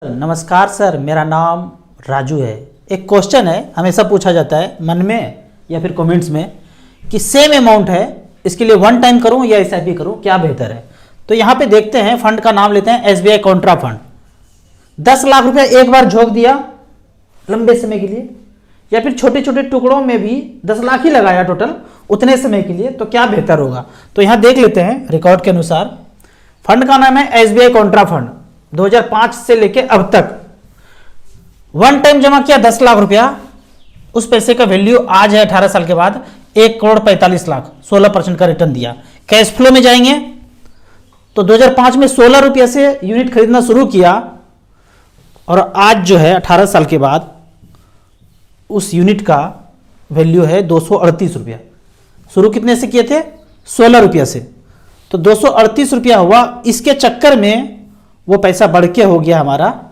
नमस्कार सर, मेरा नाम राजू है। एक क्वेश्चन है, हमेशा पूछा जाता है मन में या फिर कमेंट्स में कि सेम अमाउंट है, इसके लिए वन टाइम करूं या एसआईपी करूं, क्या बेहतर है। तो यहाँ पे देखते हैं, फंड का नाम लेते हैं एसबीआई कॉन्ट्रा फंड। 10 लाख रुपया एक बार झोंक दिया लंबे समय के लिए, या फिर छोटे छोटे टुकड़ों में भी 10 लाख ही लगाया टोटल उतने समय के लिए, तो क्या बेहतर होगा। तो यहाँ देख लेते हैं रिकॉर्ड के अनुसार। फंड का नाम है एसबीआई कॉन्ट्रा फंड। 2005 से लेके अब तक वन टाइम जमा किया 10 लाख रुपया, उस पैसे का वैल्यू आज है 18 साल के बाद 1,45,00,000, 16% का रिटर्न दिया। कैश फ्लो में जाएंगे तो 2005 में 16 रुपया से यूनिट खरीदना शुरू किया और आज जो है 18 साल के बाद उस यूनिट का वैल्यू है 238 रुपया। शुरू कितने से किए थे? 16 रुपया से, तो 238 रुपया हुआ। इसके चक्कर में वो पैसा बढ़ के हो गया हमारा,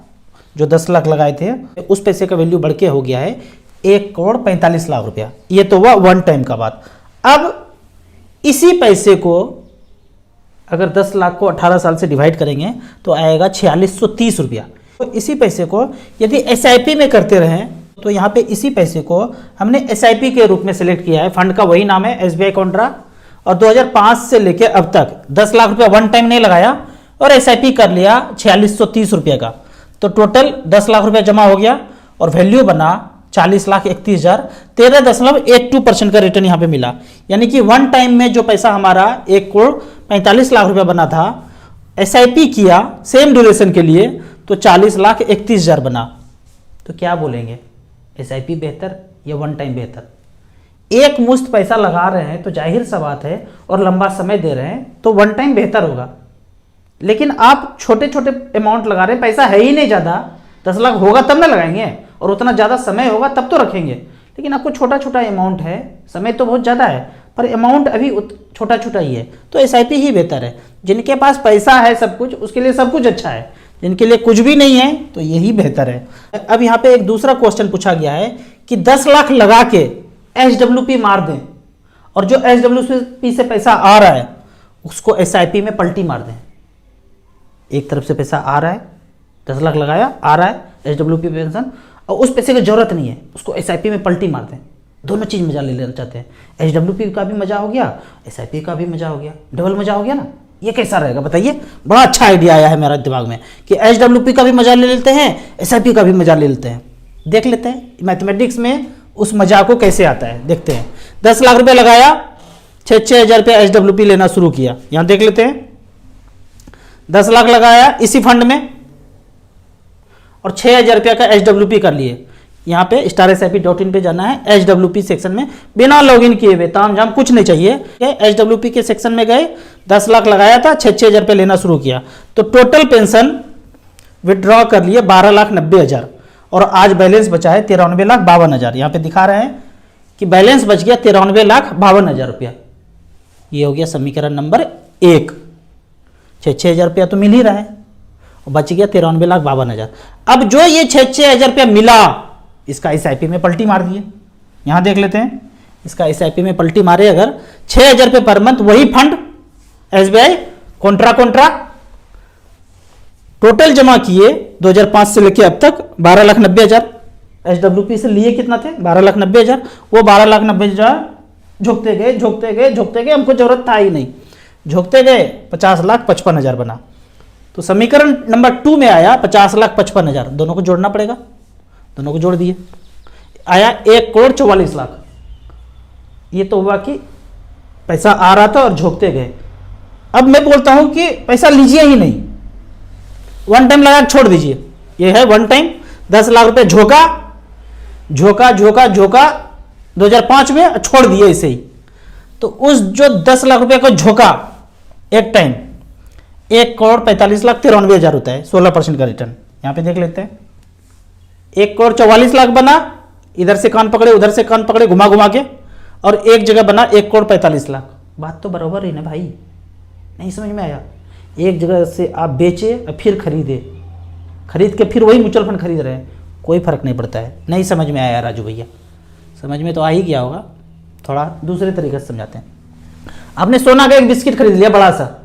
जो 10 लाख लगाए थे उस पैसे का वैल्यू बढ़ के हो गया है 1,45,00,000 रुपया। ये तो हुआ वन टाइम का बात। अब इसी पैसे को अगर 10 लाख को 18 साल से डिवाइड करेंगे तो आएगा 4630 रुपया। तो इसी पैसे को यदि एसआईपी में करते रहें तो यहाँ पे इसी पैसे को हमने एसआईपी के रूप में सिलेक्ट किया है। फंड का वही नाम है एसबीआई कॉन्ट्रा, और 2005 से लेके अब तक 10 लाख रुपया वन टाइम नहीं लगाया और एसआईपी कर लिया 4630 रुपये का। तो टोटल 10 लाख रुपया जमा हो गया और वैल्यू बना 40,31,000। 13.82% का रिटर्न यहाँ पे मिला। यानी कि वन टाइम में जो पैसा हमारा 1,45,00,000 रुपया बना था, एसआईपी किया सेम ड्यूरेशन के लिए तो 40,31,000 बना। तो क्या बोलेंगे, एसआईपी बेहतर या वन टाइम बेहतर? एक मुश्त पैसा लगा रहे हैं तो जाहिर सा बात है, और लंबा समय दे रहे हैं तो वन टाइम बेहतर होगा। लेकिन आप छोटे छोटे अमाउंट लगा रहे हैं, पैसा है ही नहीं ज़्यादा, 10 लाख होगा तब ना लगाएंगे, और उतना ज़्यादा समय होगा तब तो रखेंगे। लेकिन आपको छोटा छोटा अमाउंट है, समय तो बहुत ज़्यादा है पर अमाउंट अभी छोटा छोटा ही है, तो एसआईपी ही बेहतर है। जिनके पास पैसा है सब कुछ, उसके लिए सब कुछ अच्छा है। जिनके लिए कुछ भी नहीं है तो यही बेहतर है। अब यहाँ पे एक दूसरा क्वेश्चन पूछा गया है कि 10 लाख लगा के एचडब्ल्यूपी मार दें, और जो एचडब्ल्यूपी से पैसा आ रहा है उसको एसआईपी में पलटी मार दें। एक तरफ से पैसा आ रहा है, 10 लाख लगाया, आ रहा है एचडब्ल्यूपी पेंशन, और उस पैसे की जरूरत नहीं है, उसको एसआईपी में पलटी मार दें। दोनों चीज़ मजा ले लेना चाहते हैं, एचडब्ल्यूपी का भी मजा हो गया, एसआईपी का भी मजा हो गया, डबल मजा हो गया ना। ये कैसा रहेगा बताइए? बड़ा अच्छा आइडिया आया है मेरे दिमाग में कि एचडब्ल्यूपी का भी मजा ले लेते हैं, एसआईपी का भी मजा ले लेते हैं। देख लेते हैं मैथमेटिक्स में उस मजा को कैसे आता है, देखते हैं। 10 लाख रुपया लगाया, 6,000 रुपया एचडब्ल्यूपी लेना शुरू किया। यहाँ देख लेते हैं, 10 लाख लगाया इसी फंड में और 6,000 रुपया का एचडब्ल्यूपी कर लिए। यहाँ पे StarSIP.in पे जाना है, एचडब्ल्यूपी सेक्शन में बिना लॉगिन किए हुए, तामझाम कुछ नहीं चाहिए। एचडब्ल्यूपी के सेक्शन में गए, 10 लाख लगाया था, 6,000 रुपया लेना शुरू किया, तो टोटल पेंशन विड्रॉ कर लिए 12,90,000 और आज बैलेंस बचा है 93,52,000। यहाँ पे दिखा रहे हैं कि बैलेंस बच गया 93,52,000 रुपया। ये हो गया समीकरण नंबर 1। 6,000 रुपया तो मिल ही रहा है, और बच गया 93,52,000। अब जो ये 6,000 रुपया मिला, इसका एसआईपी में पलटी मार दिए। यहां देख लेते हैं, इसका एसआईपी में पलटी मारे अगर 6,000 रुपये पर मंथ, वही फंड एसबीआई कॉन्ट्रा टोटल जमा किए 2005 से लेके अब तक 12,90,000। एचडब्ल्यूपी से लिए कितना थे? 12,90,000। वो 12,90,000 झोंकते गए, हमको जरूरत था ही नहीं, झोंकते गए 50,55,000 बना। तो समीकरण नंबर 2 में आया 50,55,000। दोनों को जोड़ना पड़ेगा, दोनों को जोड़ दिए, आया 1,44,00,000। ये तो हुआ कि पैसा आ रहा था और झोंकते गए। अब मैं बोलता हूं कि पैसा लीजिए ही नहीं, वन टाइम लगा छोड़ दीजिए। ये है वन टाइम, 10 लाख रुपए झोंका 2005 में, छोड़ दिए इसे ही। तो उस जो 10 लाख रुपए को झोंका एक टाइम, 1,45,93,000 होता है, 16% का रिटर्न। यहां पे देख लेते हैं, 1,44,00,000 बना, इधर से कान पकड़े उधर से कान पकड़े घुमा घुमा के, और एक जगह बना 1,45,00,000। बात तो बराबर ही ना भाई, नहीं समझ में आया? एक जगह से आप बेचे और फिर खरीद के फिर वही म्यूचुअल फंड खरीद रहे हैं, कोई फर्क नहीं पड़ता है। नहीं समझ में आया राजू भैया? समझ में तो आ ही गया होगा, थोड़ा दूसरे तरीके से समझाते हैं। आपने सोना का एक बिस्किट खरीद लिया बड़ा सा,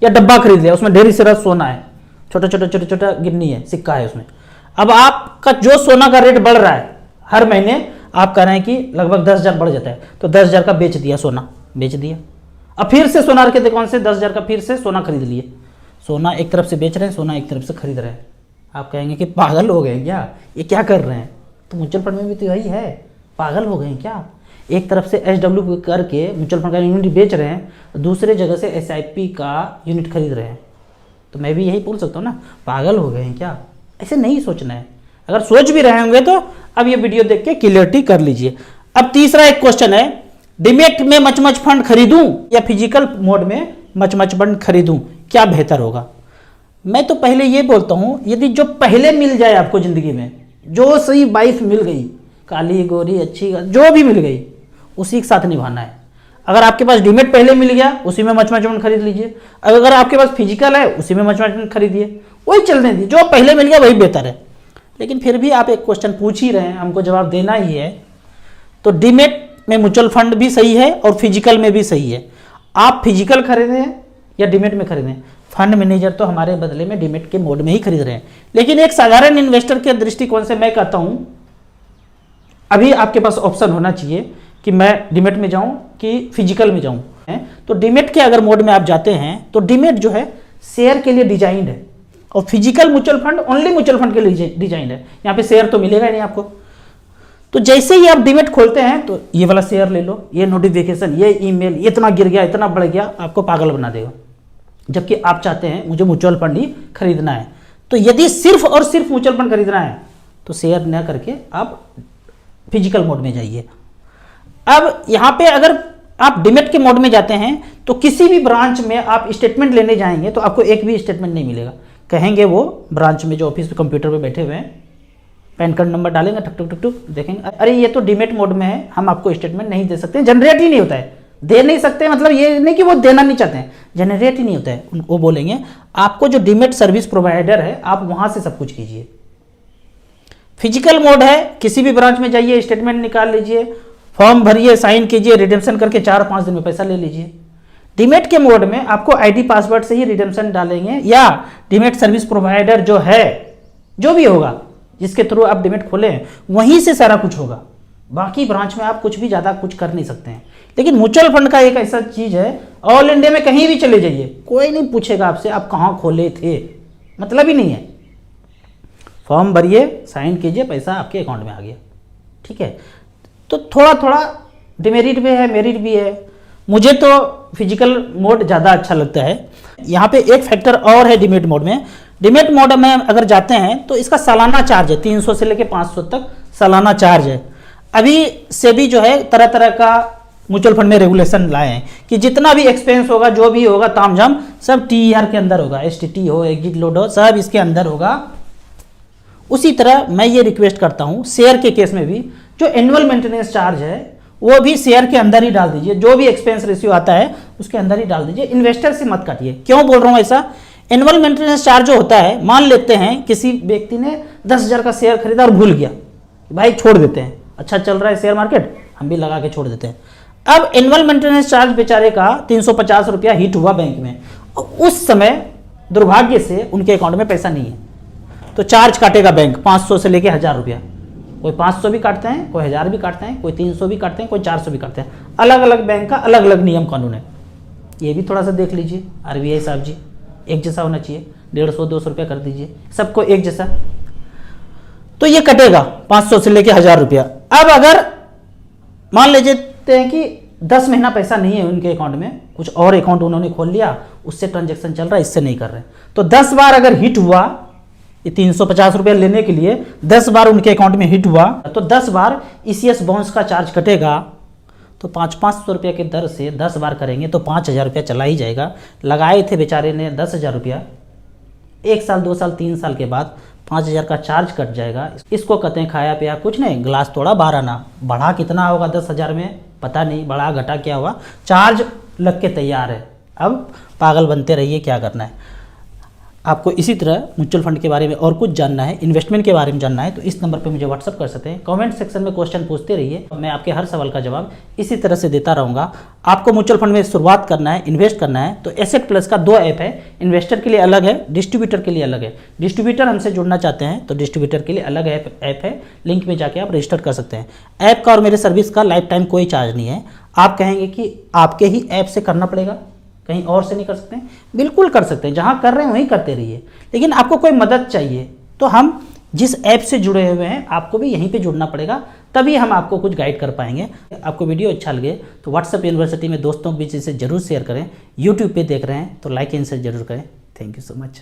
या डब्बा खरीद लिया, उसमें ढेर सारा सोना है, छोटा छोटा छोटा छोटा गिन्नी है, सिक्का है उसमें। अब आपका जो सोना का रेट बढ़ रहा है हर महीने, आप कह रहे हैं कि लगभग 10,000 बढ़ जाता है, तो 10,000 का बेच दिया, सोना बेच दिया। अब फिर से सोनार के दुकान से 10,000 का फिर से सोना खरीद लिए। सोना एक तरफ से बेच रहे हैं, सोना एक तरफ से खरीद रहे हैं। आप कहेंगे कि पागल हो गए क्या, ये क्या कर रहे हैं? तो म्यूचुअल फंड में भी तो यही है, पागल हो गए क्या? एक तरफ से SW करके म्यूचुअल फंड का यूनिट बेच रहे हैं, दूसरे जगह से SIP का यूनिट खरीद रहे हैं। तो मैं भी यही बोल सकता हूँ ना, पागल हो गए हैं क्या? ऐसे नहीं सोचना है। अगर सोच भी रहे होंगे तो अब ये वीडियो देख के क्लियरिटी कर लीजिए। अब तीसरा एक क्वेश्चन है, डीमैट में मच फंड खरीदूं या फिजिकल मोड में मच फंड खरीदूं, क्या बेहतर होगा? मैं तो पहले ये बोलता हूं, यदि जो पहले मिल जाए आपको जिंदगी में, जो सही वाइफ मिल गई, काली गोरी अच्छी जो भी मिल गई, उसी के साथ निभाना है। अगर आपके पास डीमैट पहले मिल गया, उसी में मच फंड खरीद लीजिए। अगर आपके पास फिजिकल है, उसी में मच फंड खरीदिए, वही चलने दीजिए, जो पहले मिल गया वही बेहतर है। लेकिन फिर भी आप एक क्वेश्चन पूछ ही रहे हैं, हमको जवाब देना ही है। तो डीमैट में म्यूचुअल फंड भी सही है और फिजिकल में भी सही है। आप फिजिकल खरीदें या डीमैट में खरीदें, फंड मैनेजर तो हमारे बदले में डीमैट के मोड में ही खरीद रहे हैं। लेकिन एक साधारण इन्वेस्टर के दृष्टिकोण से मैं कहता हूं, अभी आपके पास ऑप्शन होना चाहिए कि मैं डीमैट में जाऊं कि फिजिकल में जाऊं। तो डीमैट के अगर मोड में आप जाते हैं तो डीमैट जो है शेयर के लिए डिजाइंड है, और physical mutual fund only mutual fund के लिए डिजाइंड है। यहाँ पे शेयर तो मिलेगा ही नहीं आपको। तो जैसे ही आप डीमैट खोलते हैं तो ये वाला शेयर ले लो, ये नोटिफिकेशन, ये ईमेल, इतना गिर गया, इतना बढ़ गया, आपको पागल बना देगा। जबकि आप चाहते हैं मुझे म्यूचुअल फंड ही खरीदना है। तो यदि सिर्फ और सिर्फ म्यूचुअल फंड खरीदना है तो शेयर न करके आप फिजिकल मोड में जाइए। अब यहाँ पे अगर आप डीमैट के मोड में जाते हैं तो किसी भी ब्रांच में आप स्टेटमेंट लेने जाएंगे तो आपको एक भी स्टेटमेंट नहीं मिलेगा। कहेंगे वो ब्रांच में जो ऑफिस पे कंप्यूटर पे बैठे हुए हैं, पैन कार्ड नंबर डालेंगे, टक टक टक टक देखेंगे, अरे ये तो डीमैट मोड में है, हम आपको स्टेटमेंट नहीं दे सकते, जनरेट ही नहीं होता है। दे नहीं सकते मतलब ये नहीं कि वो देना नहीं चाहते हैं, जनरेट ही नहीं होता है। वो बोलेंगे आपको जो डीमैट सर्विस प्रोवाइडर है आप वहां से सब कुछ कीजिए। फिजिकल मोड है, किसी भी ब्रांच में जाइए, स्टेटमेंट निकाल लीजिए, फॉर्म भरिए, साइन कीजिए, रिडेम्पशन करके 4-5 दिन में पैसा ले लीजिए। डीमैट के मोड में आपको आईडी पासवर्ड से ही रिडेम्पशन डालेंगे, या डीमैट सर्विस प्रोवाइडर जो है, जो भी होगा जिसके थ्रू आप डीमैट खोले हैं, वहीं से सारा कुछ होगा। बाकी ब्रांच में आप कुछ भी ज़्यादा कुछ कर नहीं सकते हैं। लेकिन म्यूचुअल फंड का एक ऐसा चीज़ है, ऑल इंडिया में कहीं भी चले जाइए, कोई नहीं पूछेगा आपसे आप कहाँ खोले थे, मतलब ही नहीं है। फॉर्म भरिए, साइन कीजिए, पैसा आपके अकाउंट में आ गया। ठीक है, तो थोड़ा थोड़ा डिमेरिट भी है, मेरिट भी है। मुझे तो फिजिकल मोड ज़्यादा अच्छा लगता है। यहाँ पे एक फैक्टर और है डीमैट मोड में। डीमैट मोड में अगर जाते हैं तो इसका सालाना चार्ज है, 300 से लेकर 500 तक सालाना चार्ज है। अभी सेबी जो है तरह तरह का म्यूचुअल फंड में रेगुलेशन लाए हैं कि जितना भी एक्सपेंस होगा, जो भी होगा तामझाम, सब TER के अंदर होगा, STT हो, एग्जिट लोड हो, सब इसके अंदर होगा। उसी तरह मैं ये रिक्वेस्ट करता हूँ, शेयर के केस में भी जो एनुअल मेंटेनेंस चार्ज है वो भी शेयर के अंदर ही डाल दीजिए, जो भी एक्सपेंस रेशियो आता है उसके अंदर ही डाल दीजिए, इन्वेस्टर से मत काटिए। क्यों बोल रहा हूँ ऐसा? एनुअल मेंटेनेंस चार्ज जो होता है, मान लेते हैं किसी व्यक्ति ने 10,000 का शेयर खरीदा और भूल गया, भाई छोड़ देते हैं, अच्छा चल रहा है शेयर मार्केट, हम भी लगा के छोड़ देते हैं। अब एनुअल मेंटेनेंस चार्ज बेचारे का 350 रुपया हिट हुआ बैंक में, उस समय दुर्भाग्य से उनके अकाउंट में पैसा नहीं है, तो चार्ज काटेगा बैंक 500 से लेके 1000 रुपया। कोई 500 भी काटते हैं, कोई 1000 भी काटते हैं, कोई 300 भी काटते हैं, कोई 400 भी काटते हैं। अलग अलग बैंक का अलग अलग नियम कानून है, ये भी थोड़ा सा देख लीजिए। RBI साहब जी, एक जैसा होना चाहिए, 150-200 रुपया कर दीजिए सबको एक जैसा, तो ये कटेगा 500 से लेके 1000 रुपया। अब अगर मान लेते हैं कि 10 महीना पैसा नहीं है उनके अकाउंट में, कुछ और अकाउंट उन्होंने खोल लिया, उससे ट्रांजेक्शन चल रहा है, इससे नहीं कर रहे, तो 10 बार अगर हिट हुआ, ये 350 रुपया लेने के लिए 10 बार उनके अकाउंट में हिट हुआ, तो 10 बार ECS बाउंस का चार्ज कटेगा। तो 500-500 रुपया के दर से 10 बार करेंगे तो 5000 रुपया चला ही जाएगा। लगाए थे बेचारे ने 10,000 रुपया, 1 साल 2 साल 3 साल के बाद 5000 का चार्ज कट जाएगा। इसको कहते हैं खाया पिया कुछ नहीं, ग्लास तोड़ा 12 आना। बढ़ा कितना होगा 10,000 में पता नहीं, बढ़ा घटा क्या हुआ, चार्ज लग के तैयार है। अब पागल बनते रहिए, क्या करना है। आपको इसी तरह म्यूचुअल फंड के बारे में और कुछ जानना है, इन्वेस्टमेंट के बारे में जानना है, तो इस नंबर पे मुझे व्हाट्सअप कर सकते हैं। कमेंट सेक्शन में क्वेश्चन पूछते रहिए, मैं आपके हर सवाल का जवाब इसी तरह से देता रहूँगा। आपको म्यूचुअल फंड में शुरुआत करना है, इन्वेस्ट करना है, तो एसेट प्लस का 2 ऐप है। इन्वेस्टर के लिए अलग है, डिस्ट्रीब्यूटर के लिए अलग है। डिस्ट्रीब्यूटर हमसे जुड़ना चाहते हैं तो डिस्ट्रीब्यूटर के लिए अलग ऐप है, लिंक में जाके आप रजिस्टर कर सकते हैं। ऐप का और मेरे सर्विस का लाइफ टाइम कोई चार्ज नहीं है। आप कहेंगे कि आपके ही ऐप से करना पड़ेगा, कहीं और से नहीं कर सकते हैं, बिल्कुल कर सकते हैं। जहाँ कर रहे हैं वहीं करते रहिए, लेकिन आपको कोई मदद चाहिए तो हम जिस ऐप से जुड़े हुए हैं आपको भी यहीं पे जुड़ना पड़ेगा, तभी हम आपको कुछ गाइड कर पाएंगे। आपको वीडियो अच्छा लगे तो व्हाट्सएप यूनिवर्सिटी में दोस्तों के बीच इसे जरूर शेयर करें। यूट्यूब पे देख रहे हैं तो लाइक एंड शेयर जरूर करें। Thank you so much.